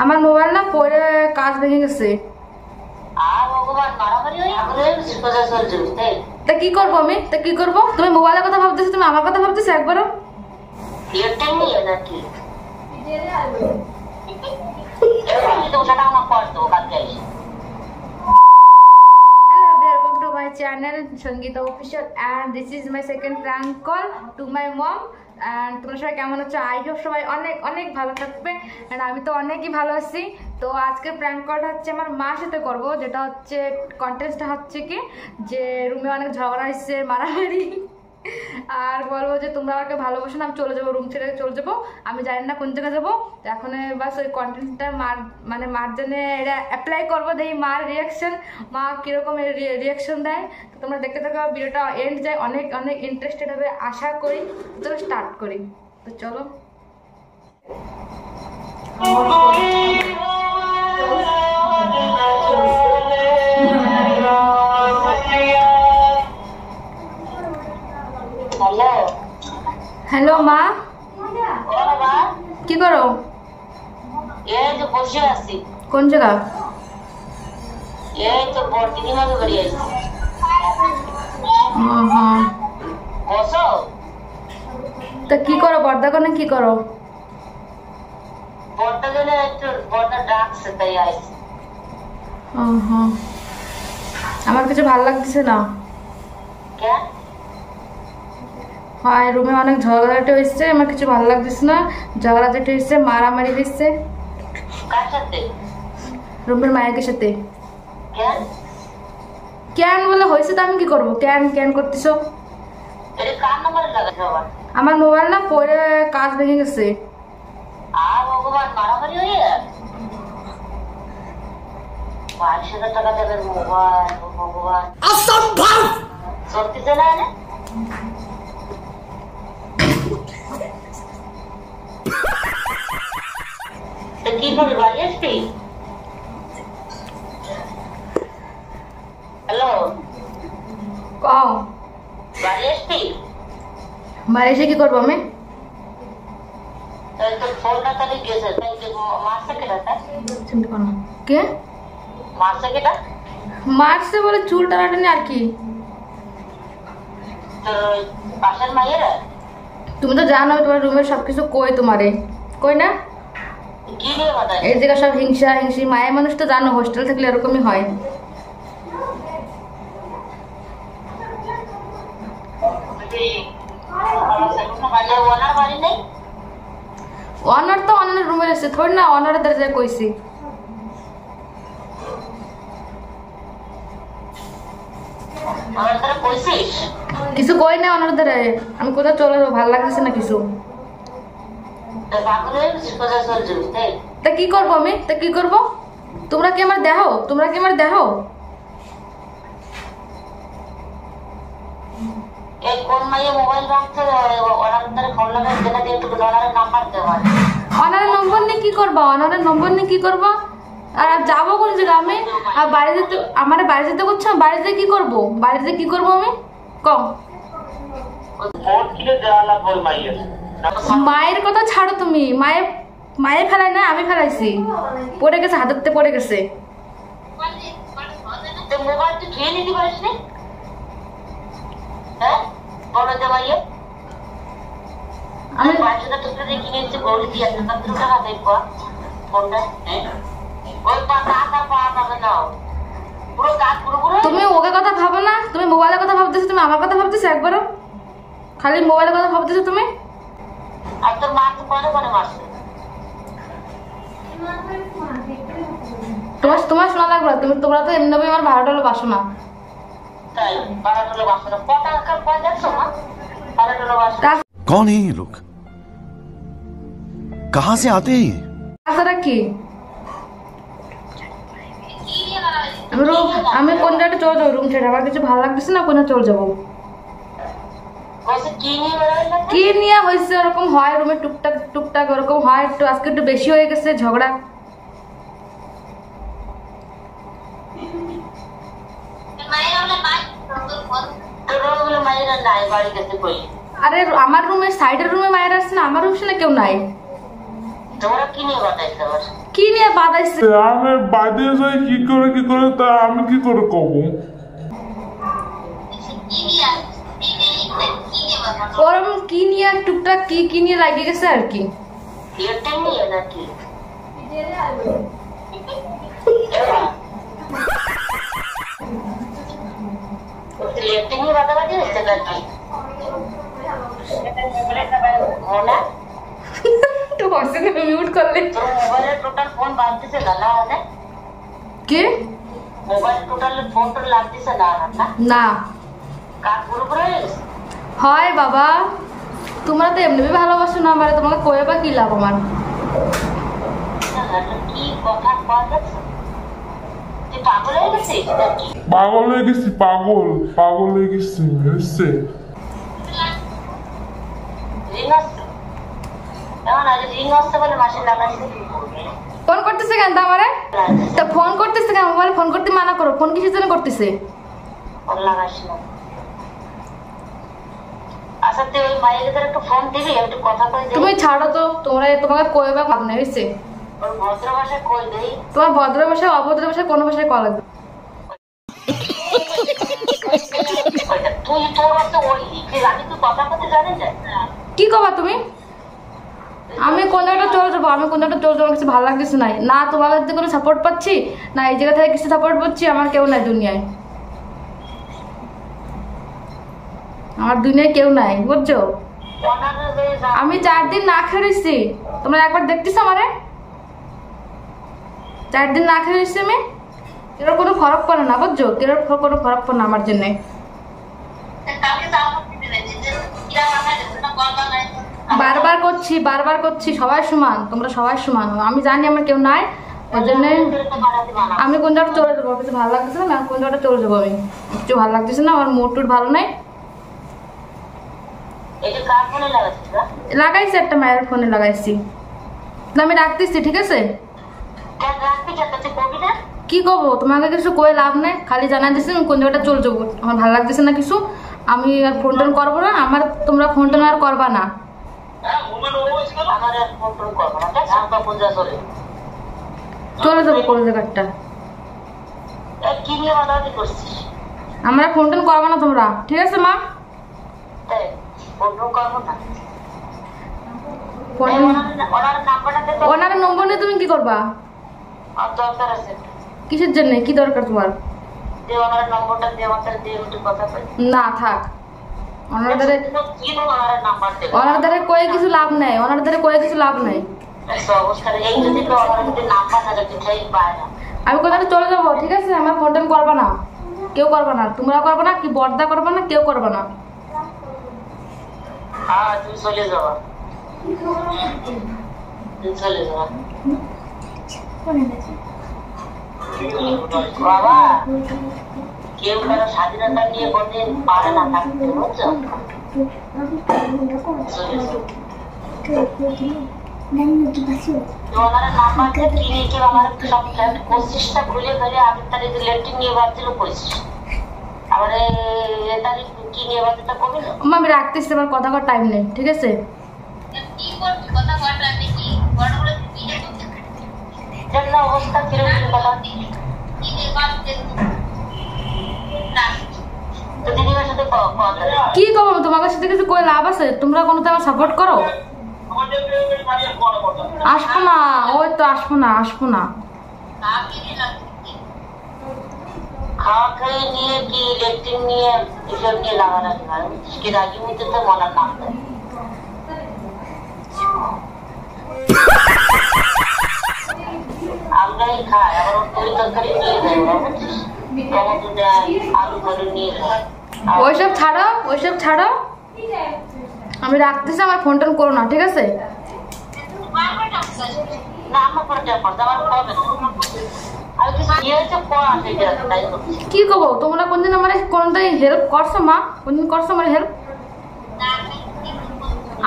আমার মোবাইল না পড়ে কাজ ভেঙে গেছে। তা কি করবো আমি? তা কি করবো? তুমি মোবাইলের কথা ভাবতেছো, তুমি আমার কথা ভাবতেছো একবারও? My channel Sangeeta Official and this is my second prank call to my mom and তোমরা সবাই কেমন আছো? আই হোপ সবাই অনেক অনেক ভালো থাকবে and আমি তো অনেকই ভালো আছি। তো আজকের প্র্যাঙ্ক কলটা হচ্ছে আমার মার সাথে করব, যেটা হচ্ছে কন্টেন্টটা হচ্ছে কি যে রুমে অনেক ঝগড়া হচ্ছে, মারামারি, আর বলবো যে তোমরা আমাকে ভালোবাসো না, আমি চলে যাবো, রুম ছেড়ে চলে যাবো, আমি জানি না কোন জায়গায় যাবো। তো এখন বাস ওই কন্টেন্টটা মার জন্য এটা অ্যাপ্লাই করবো, দেখি মার রিয়াকশন, মা কীরকম রিয়াকশন দেয়। তো তোমরা দেখতে থাকো, ভিডিওটা এন্ড যায়, অনেক অনেক ইন্টারেস্টেড হবে আশা করি। তো স্টার্ট করি, তো চলো। হ্যালো মা, কি করো? এই তো বসে আছি। কোন জায়গা? এই তো বর্দিনী মাঝে বাড়ি আছি। বসো। তা কি করো বর্দা কোনে? কি করো? বর্দা গেলে একটু বর্দা ডাকছে তাই আইছি। আমার কিছু ভালো লাগতেছে না। কেন? হয় রুমে অনেক ঝগড়াঝাটি হয়েছে, আমার কিছু ভালো লাগতেছে না। ঝগড়াঝাটি হয়েছে, মারামারি হয়েছে। কার সাথে? রুমের মায়ের সাথে। কেন? কেন বলে হয়েছে, তো আমি কি করবো? কেন কেন করতেছো? এটা কার নম্বরে লাগাইছো আবার? আমার মোবাইল না পড়ে কাজ ভেঙে গেছে। ভগবান, মারামারি হয়ে গেল? 22,000 টাকা দেবেন মোবাইল? ভগবান, অসম্ভব! চলতেছে না না? কি করে বাড়ি আসবি? হ্যালো, কও বাড়ি আসবি? বাড়ি এসে কি করবো আমি? তোর ফোনটা তাহলে গেছে, তাই মারছে কেটা? কে মারছে কেটা? মারছে বলে চুল টানাটানি আর কি। তোর পাশের মাইয়েরা? তুমি তো জানো তোমার রুমের সবকিছু কই, তোমারে কই না? কি নিয়ে কথা? এই জায়গা সব হিংসা হিংসি, মায়ের মানুষ তো জানো, হোস্টেল থাকলে এরকমই হয়। অনার তো অনার রুমে এসে থোড়ি না অনারের দরজায় কইছি। কিছু কই না অনার দ্বারা, আমি কোথাও চলে যাবো, ভালো লাগতেছে না কিছু। তা কি করবো আমি? তা কি করবো? তোমরা কি আমার দেখো? তোমরা কি আমার দেখো? অনারের নম্বর নিয়ে কি করবো? অনারের নম্বর নিয়ে কি করবো? আর যাবো কোন জায়গা আমি? আর বাড়ি যেতে, আমার বাড়ি যেতে করছো, বাড়িতে কি করবো? বাড়িতে কি করবো আমি? কম মায়ের কথা ছাড়ো তুমি। মায়ে ফেলাই না, আমি ফেলাইছি। পড়ে গেছে, হাতের পড়ে গেছে। তুমি ওকে কথা ভাবো না, তুমি মোবাইলের কথা ভাবতেছো, তুমি আমার কথা ভাবতেছো একবারও? খালি মোবাইলের কথা ভাবতেছো তুমি। তোমার শোনা লাগবে, তোমরা তো এমনি আমার ভাড়াটা বাসো না। कौन है ये लोग? कहां से आते हैं? কি আমি কোন জায়গাটা চলে যাবো, রুম ছেড়ে। আমার কিছু ভালো লাগতেছে না, কোনে চলে যাবো। কি নিয়ে হয়েছে? ওরকম হয় রুমে, টুকটাক টুকটাক ওরকম হয়। একটু আজকে একটু বেশি হয়ে গেছে ঝগড়া। আরে আমার রুমের সাইডের রুমে মায়ের আসছে না, আমার রুমে কেউ নাই। কি নিয়ে বাদাইছে? আমি বাদিয়ে যাই কি করে তা আমি কি করে কব? ওরম কি নিয়ে টুকটাক কি নিয়ে লাগিয়ে গেছে আর কি। এটা নিয়ে নাকি লেটিংয়ে বাদাবাদি হচ্ছে নাকি? না তো কষ্ট করে মিউট করলে তোর মোবাইলের টোটাল ফোন বাজতেছে না না? কি মোবাইল টোটাল ফোন তো লাগতেছে না না? না কাজ পুরো হয়ে গেছে? হয় বাবা, তোমরা তো এমনি ভালোবাসো না আমারে, তোমাকে কয়ে বা কি লাভ আমার? কি কথা কওয়া যাচ্ছে? তুই পাগল হয়ে গেছিস নাকি? পাগল হয়ে গেছি, পাগল হয়ে গেছি বুঝছে? রিং আসছে এমন আজ রিং আসছে বলে মাসে লাগাইছে। ফোন করতেছে কেন তা আমারে? তা ফোন করতেছে কেন? মোবাইল ফোন করতে মানা করো। ফোন কিসের জন্য করতেছে? ফোন লাগাইস না। আচ্ছা তুই ওই মাইলেদের একটু ফোন দিবি, একটু কথা কই দে। তুমি ছাড়ো তো, তোমাকে কয়ে বা ভাব না হয়েছে। ওর ভদ্র ভাষায় কই দেই। তোমার ভদ্র ভাষায় অভদ্র ভাষায় কোনো ভাষায় কল লাগবে। তুই তোর মতো ওই আমি তুই কথা বলতে জানি না। কি কবা তুমি? আমি কোন জায়গাটা চলে যাবো, আমার কিছু ভালো লাগতেছে নাই না। তোমার কাছে কোনো সাপোর্ট পাচ্ছি না, এই জায়গা থেকে কিছু সাপোর্ট পাচ্ছি। আমার কেউ নাই দুনিয়ায়, আমার দুনিয়ায় কেউ নাই বুঝছো? আমি 4 দিন না খেয়ে রয়েছি, তোমরা একবার দেখতেছো আমারে? 4 দিন না খেয়ে রয়েছি আমি, কেউ কোনো ফরক পড়ে না বুঝছো? কেউ কোনো ফরক পড়ে না আমার জন্য। বারবার করছি সবাই সমান, তোমরা সবাই সমান। আমি জানি আমার কেউ নাই, ওই জন্য আমি কোন জায়গাটা চলে যাবো। কিছু ভালো লাগতেছে না, কোন জায়গাটা চলে যাবো। আমি কিছু ভালো লাগতেছে না, আমার মুড টুড ভালো নাই। লাগাইছি একটা মায়ের ফোনে লাগাইছি, আমি রাখতেছি ঠিক আছে? কি করবো তোমাকে? কিছু কয়ে লাভ নেই, খালি জানাই দিচ্ছি আমি কোন জায়গাটা চলে যাবো। আমার ভালো লাগতেছে না কিছু, আমি আর ফোন টোন করবো না। তোমরা ফোন টোন আর করবা না। চলে যাবো কোন জায়গাটা। আমরা ফোন টোন করবো না তোমরা, ঠিক আছে মা? ওনার নম্বর নিয়ে তুমি কি করবা? কিসের জন্য? কি দরকার তোমার? না থাক, ওনার দ্বারা কয়ে কিছু লাভ নেই, আমি কোথাও চলে যাবো ঠিক আছে? আমার ফোন টোন করবা না, কেউ করবা না, তোমরা করবা না, কি বর্দা করবা না, কেউ করবা না। বাবা কেউ কারো স্বাধীনতা নিয়ে কোনদিন পারে না থাকতে, বুঝছো? নাম্বার কিনে কেউ আমার সব পঁচিশটা খুলে ফেলে আমি তার লেটিং নিয়ে ভাবছিল পঁচিশ। আবার তারিখ কি নিয়ে ভাবতে কবি না? আমি রাখতেছি, আমার কথা কর টাইম নেই ঠিক আছে? অবস্থা কিরকম কথা কি করবো? তোমাদের সাথে কিছু কই লাভ আছে? তোমরা কোনো তো আমার সাপোর্ট করো? আসবো না, ওই তো আসবো না। খাওয়া খেয়ে নিয়ে কি ইলেকট্রিক নিয়ে এসব নিয়ে লাগালাগি হয়, কি রাজি হইতে তো মনার নাম দেয়। আমরাই খাই, আবার ওর তরি তরকারি নিয়ে দেয়, টমেটো দেয়, আলু করে নিয়ে দেয়। ওইসব ছাড়ো, আমি রাখতেছি। আমার ফোন টোন করো না ঠিক আছে? না আমার পরে আমার হবে কি করবো? তোমরা কোনদিন আমার কোনদিন হেল্প করছো মা? কোনদিন করছো আমার হেল্প?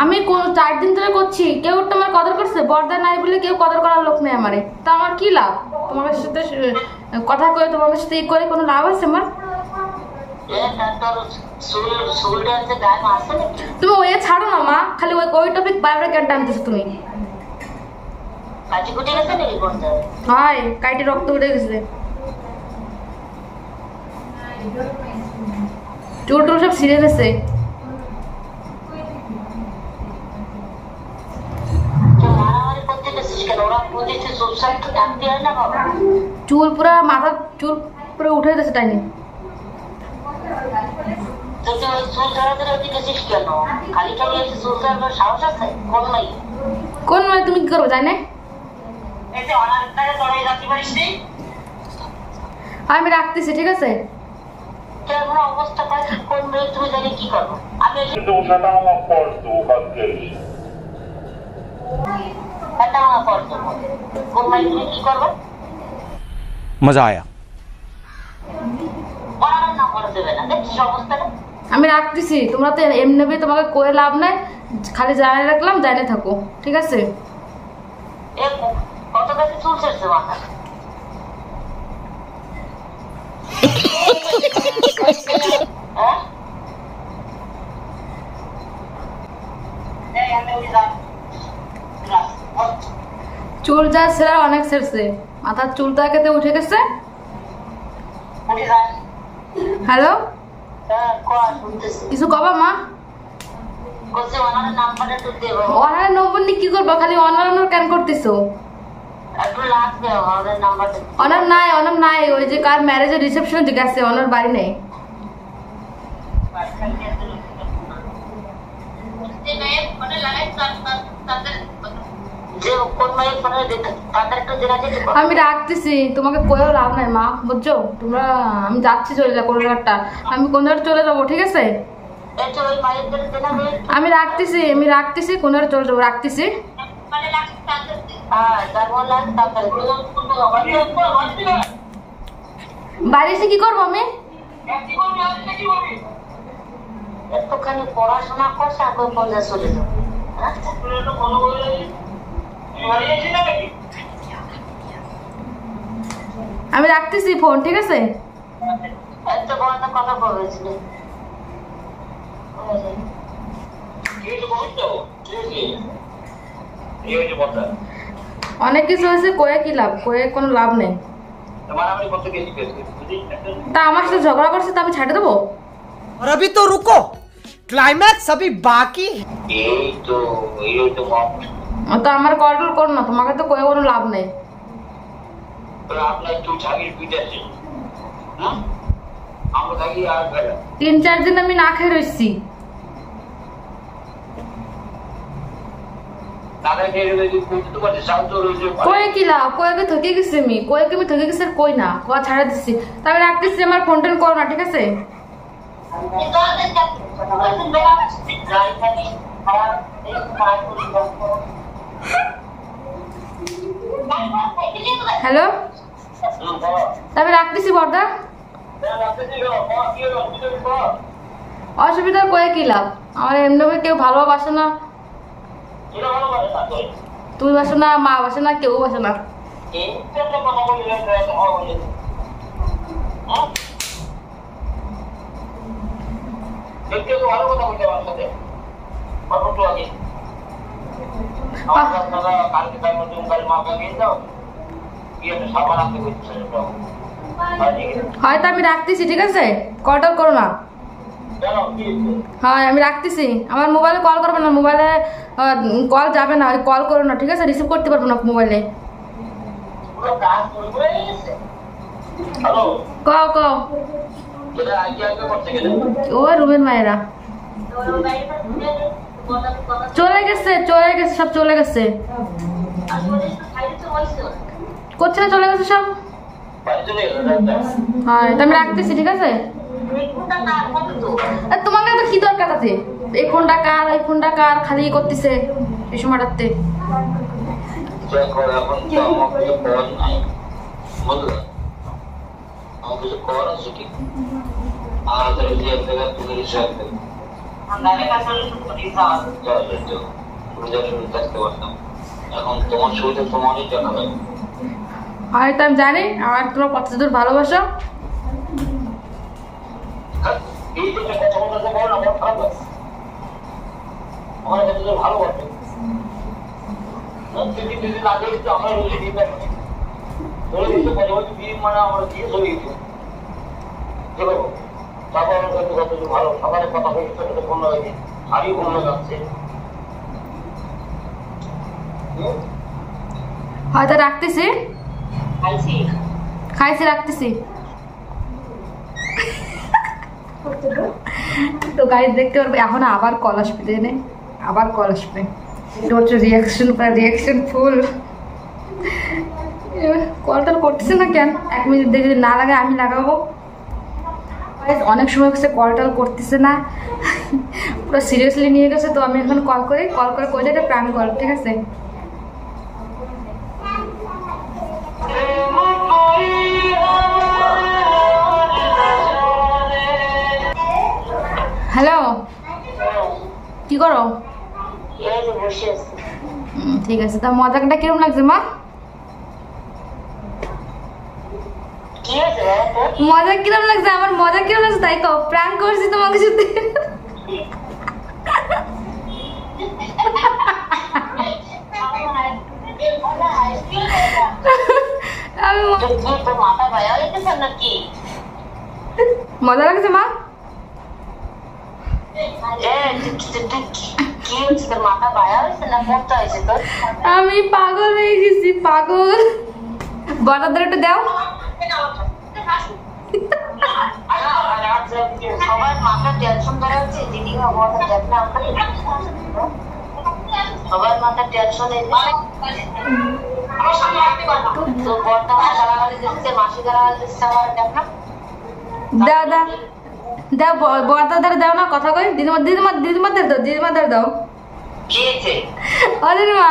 আমি 4 দিন ধরে করছি, কেউ তোমার কদর করছে? বর্দা নাই বলে কেউ কদর করার লোক নেই আমারে, তা আমার কি লাভ? তোমার সাথে কথা কয়ে তোমার সাথে করে কোনো লাভ আছে আমার? তুমি ওই ছাড়ো না মা, খালি ওই টপিক বারবার কেন টানতেছো তুমি? কাটি কুটি গেছে নাকি কোন জায়গায়? হয় কাইটে রক্ত উঠে গেছে, চুল টুল সব ছিঁড়ে গেছে। মারামারি করতে গেছিস কেন? ওরা বুঝেছে চুপচাপ তো থাকতে হয় না বাবা? চুল পুরা মাথা চুল পুরো উঠে গেছে টাইনি। তুই ওই চুল ধরাতে গেছিস কেন? খালি খালি এসে চুল ধরার সাহস আছে? কোন নাই? কোন মানে তুমি কি করবো জানি না? এতে অনারটারে তোরাই রাখতে পারিস নি? আমি রাখতেছি ঠিক আছে। কেমন অবস্থা পাইছিস? কোন মেয়ে তুমি জানি কি করবো? আমি এসে কিন্তু সেটা আমার ফর্জ কালকে একটা আমার করতো। কোন মেয়ে তুমি কি করবো? मजा आया। অনারের নাম্বার দেবে না, দেখছিস অবস্থাটা? আমি রাখতেছি, তোমরা তো এমনি তোমাকে করে লাভ নাই, খালি জানাই রাখলাম, জানিয়ে থাকো ঠিক আছে। কত বেশি চুল ছেড়ছে মাথা? হ্যাঁ? চুল যা ছেঁড়া অনেক ছেড়ছে, মাথার চুলটা কেটে উঠে গেছে। হ্যালো, কিছু কবা মা? অনার নম্বর নিয়ে কি করবো? খালি অনার কেন করতেছো? অনার নাই, অনার নাই, ওই যে কার ম্যারেজের রিসেপশন যে গেছে, অনার বাড়ি নেই। আমি রাখতেছি, তোমাকে কয়েও লাভ নাই মা, বুঝছো? তোমরা আমি যাচ্ছি, চলে যাবো কোনো একটা, আমি কোন চলে যাবো ঠিক আছে। আমি রাখতেছি কোন চলে যাবো, রাখতেছি। বাড়ি এসে কি করবো আমি? একটুখানি পড়াশোনা করছে, আগে পর্যায়ে চলে যাবো। আমি রাখতেছি ফোন ঠিক আছে। এত বড় কথা বলেছিল। অনেক কিছু হয়েছে, কয়ে কি লাভ? কয়ে কোনো লাভ নেই। তা আমার সাথে ঝগড়া করছে, তা আমি ছাড়ে দেবো? और अभी तो रुको, क्लाइमैक्स अभी बाकी है। তো আমার কল টল করো না, তোমাকে তো কয়ে কোনো লাভ নেই। আপনার একটু ছাগির পিঠ আছে, আমরা থাকি আর 3-4 দিন আমি না খেয়ে রয়েছি। কয়ে কি লাভ? কয়েকে ঠকে গেছি আমি, কয়েকে আমি ঠকে গেছি, কই না কয়া ছাড়া দিচ্ছি। তবে রাখতেছি, আমার ফোন টোন করো না ঠিক আছে। হ্যালো, তবে রাখতেছি বর্দা। অসুবিধা কয়ে কি লাভ? আমার এমনি কেউ ভালোবাসে না, তুমি বাসো না, মা বাসে না, কেউ বাসে না। হয়তো আমি রাখতেছি ঠিক আছে, কল করো না। হ্যাঁ আমি রাখতেছি, আমার মোবাইলে কল করবে না, মোবাইলে কল যাবে না, কল করো না ঠিক আছে, রিসিভ করতে পারবো না মোবাইলে। কও কও, ও রুমের মায়েরা চলে গেছে, সব চলে গেছে, কোথায় চলে গেছে সব। হ্যাঁ আমি রাখতেছি ঠিক আছে। তোমাকে তো কি দরকার আছে? এই ফোনটা কার, এই ফোনটা কার, খালি করতেছে এই সময়টাতে। এখন তোমার সুবিধা তোমারই দেখা যায়। হয়তো আমি জানি আমার তোমার কত দূর ভালোবাসো। হয়তো রাখতেছি, খাইছি রাখতেছি। তো গাইজ দেখতে পারবে এখন আবার কল আসবে, জেনে আবার কল আসবে। এটা হচ্ছে রিয়াকশন, প্রায় রিয়াকশন ফুল। কলটা করতেছে না কেন? 1 মিনিট দেখে যদি না লাগে আমি লাগাবো। অনেক সময় হচ্ছে কলটাল করতেছে না, পুরো সিরিয়াসলি নিয়ে গেছে। তো আমি এখন কল করে কই এটা প্রাণ কল, ঠিক আছে? হ্যালো, কি করো? ঠিক আছে। তা মজাকটা কিরম লাগছে মা? মজা কিরম লাগছে? আমার মজা কিরম লাগছে তাই কও। প্র্যাঙ্ক করছি তোমাকে সাথে। আমি মজা লাগছে মা? আমি পাগল হয়ে গেছি, পাগল। বড়দের একটু দাও। সবার মাথা টেনশন করা হচ্ছে, দিদি সবার মাথা টেনশন। তো বর্তা গালাগালি দিচ্ছে, মাসি গালাগালি দিচ্ছে, আমার দেখ না। দাও দাও দাও, বড়দার দাও না, কথা কই। দিদিমাদের দাও। আরে মা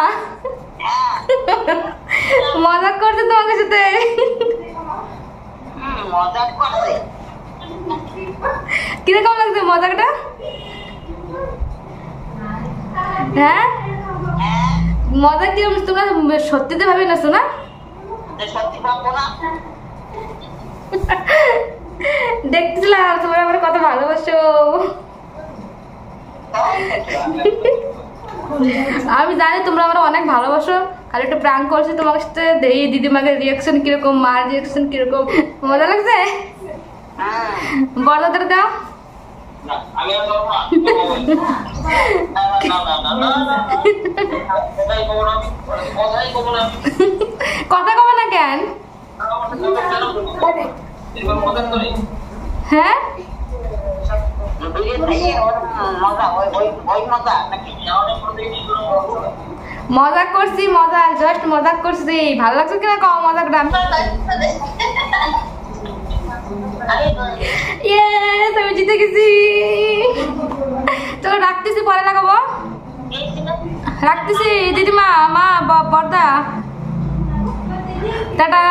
মজা করছে তোমাকে সাথে। মজাক করছে। কিরকম লাগছে মজাকটা? হ্যাঁ মজা কিরকম? তোমরা সত্যিতে ভাবি না শোনা? সত্যি ভাববো না। দেখতেছিলাম তোমরা আমার কত ভালোবাসো। আমি জানি তোমরা আমরা অনেক ভালোবাসো। আর একটু প্র্যাঙ্ক করছি তোমার সাথে, দেই দিদিমাকে রিয়াকশন কিরকম, মার রিয়াকশন কিরকম। মজা লাগছে? বড়দের দাও। কথা কব না কেন? হ্যাঁ মজা করছি, মজা জাস্ট মজা করছি। ভালো লাগছে কিনা কম মজাকটা? ইয়েস আমি জিতে গেছি। চলো রাখতেছি, পরে লাগাবো। রাখতেছি দিদিমা, মা, বর্দা, টাটা।